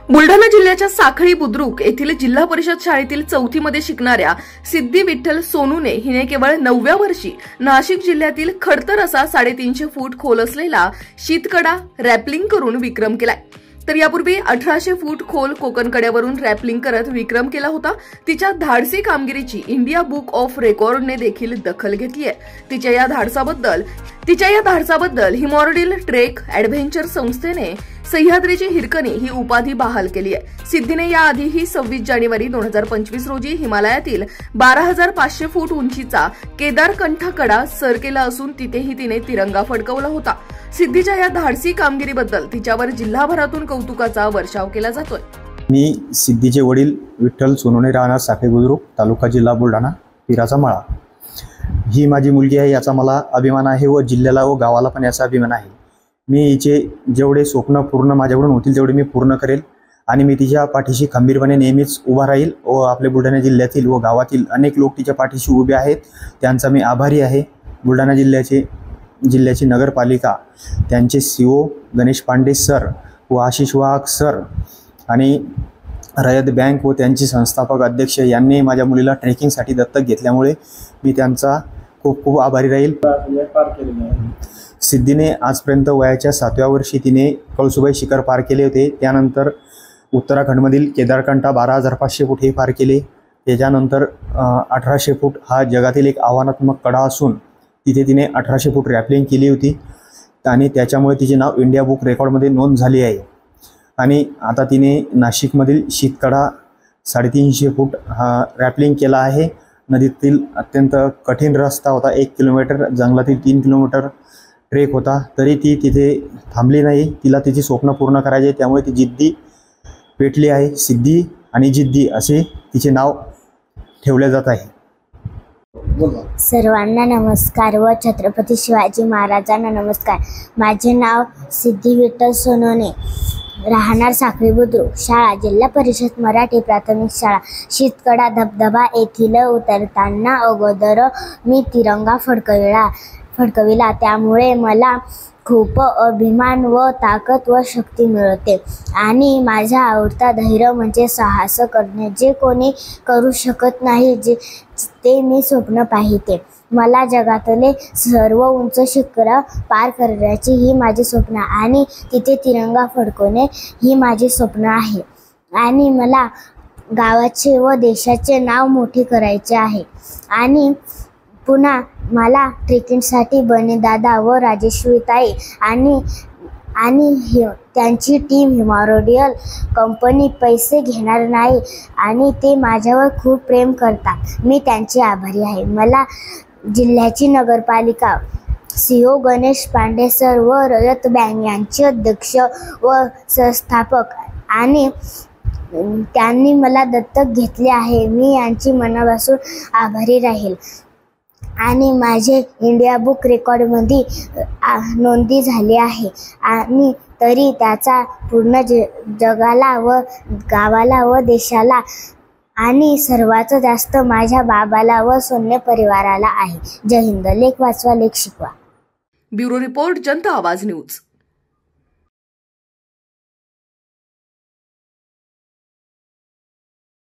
बुलढाणा जिल्ह्याच्या साखळी बुद्रुक येथील जिल्हा परिषद शाळेतील चौथीमध्ये शिकणाऱ्या सिद्धी विठ्ठल सोनूने हिने केवळ 9व्या वर्षी नाशिक जिल्ह्यातील खडतर असा 350 फूट खोल असलेला शीतकडा रॅपलिंग करून विक्रम केलाय। तर यापूर्वी 1800 फूट खोल कोकण कड्यावरून रॅपलिंग करत विक्रम केला होता। तिच्या धाडसी कामगिरीची इंडिया बुक ऑफ रेकॉर्डने देखील दखल घेतली आहे। तिच्या या धाडसाबद्दल हिमॉर्डिल ट्रेक ॲडव्हेंचर संस्थेने सह्याद्रीची हिरकणी ही उपाधी बहाल केली आहे। सिद्धीने याआधीही 26 जानेवारी 2025 रोजी हिमालयातील 12,500 फूट उंचीचा केदारकंठा कडा सर केला असून तिथेही तिने तिरंगा फडकवला होता। सिद्धीच्या या धाडसी कामगिरीबद्दल तिच्यावर जिल्हाभरातून कौतुकाचा वर्षाव केला जातोय। मी सिद्धीचे वडील विठ्ठल सोनोने, राहणार साखळी बुद्रुक, तालुका जिल्हा बुलढाणा, पीराचा मळा। ही माझी मुलगी आहे, याचा मला अभिमान आहे व जिल्ह्याला व गावाला पण याचा अभिमान आहे। मी हिचे जेवढे स्वप्न पूर्ण माझ्याकडून होतील तेवढे मी पूर्ण करेल आणि मी तिच्या पाठीशी खंबीरपणे नेहमीच उभा राहील व आपल्या बुलढाणा जिल्ह्यातील व गावातील अनेक लोक तिच्या पाठीशी उभे आहेत, त्यांचा मी आभारी आहे। बुलढाणा जिल्ह्याची नगरपालिका, त्यांचे सीओ गणेश पांडे सर व आशिष वाघ सर आणि रयत बँक व त्यांचे संस्थापक अध्यक्ष यांनी माझ्या मुलीला ट्रेकिंगसाठी दत्तक घेतल्यामुळे मी त्यांचा खूप खूप आभारी राहील। सिद्धीने आजपर्यंत वयाच्या 7व्या वर्षी तिने कळसुबाई शिखर पार केले होते। त्यानंतर उत्तराखंडमधील केदारकंठा 12,500 फूट हे पार केले। त्याच्यानंतर 1800 फूट हा जगातील एक आव्हानात्मक कडा असून तिथे तिने 1800 फूट रॅपलिंग केली होती आणि त्याच्यामुळे तिचे नाव इंडिया बुक रेकॉर्डमध्ये नोंद झाली आहे। आणि आता तिने नाशिकमधील शीतकडा 350 फूट हा रॅपलिंग केला आहे। नदीतील अत्यंत कठीण रस्ता होता, 1 किलोमीटर, जंगलातील 3 किलोमीटर ट्रेक होता, तरी ती तिथे थांबली नाही। तिला तिची स्वप्न पूर्ण करायचे, त्यामुळे ती जिद्दी पेटली आहे। सिद्धी आणि जिद्दी असे तिचे नाव ठेवले जात आहे। सर्वांना नमस्कार व छत्रपती शिवाजी महाराजांना नमस्कार। माझे नाव सिद्धी विठ्ठल सोनोने, राहणार साखळी बुद्रुक, शाळा जिल्हा परिषद मराठी प्राथमिक शाळा, शीतकडा धबधबा येथील उतरताना अगोदर मी तिरंगा फडकविला, त्यामुळे मला खूप अभिमान व ताकद व शक्ती मिळते। आणि माझा आवडता धैर्य म्हणजे साहस करणे, जे कोणी करू शकत नाही ते मी स्वप्न पाहिते। मला जगातले सर्व उंच शिखर पार करण्याची ही माझी स्वप्न आणि तिथे तिरंगा फडकवणे ही माझी स्वप्न आहे। आणि मला गावाचे व देशाचे नाव मोठे करायचे आहे। आणि पुन्हा मला ट्रेकिंगसाठी बनेदादा व राजेश्वरीताई आणि त्यांची टीम हिमॉर्डिल कंपनी पैसे घेणार नाही आणि ते माझ्यावर खूप प्रेम करतात, मी त्यांची आभारी आहे। मला जिल्ह्याची नगरपालिका, सीओ गणेश पांडे सर व रयत बँक यांचे अध्यक्ष व संस्थापक आणि त्यांनी मला दत्तक घेतले आहे, मी यांची मनापासून आभारी राहील। आणि माझे इंडिया बुक रेकॉर्डमध्ये नोंदी झाली आहे आणि तरी त्याचा पूर्ण जगाला व गावाला व देशाला आणि सर्वात जास्त माझ्या बाबाला व सोन्ने परिवाराला आहे। जय हिंद। लेख वाचवा, लेख शिकवा। ब्युरो रिपोर्ट, जनता आवाज न्यूज।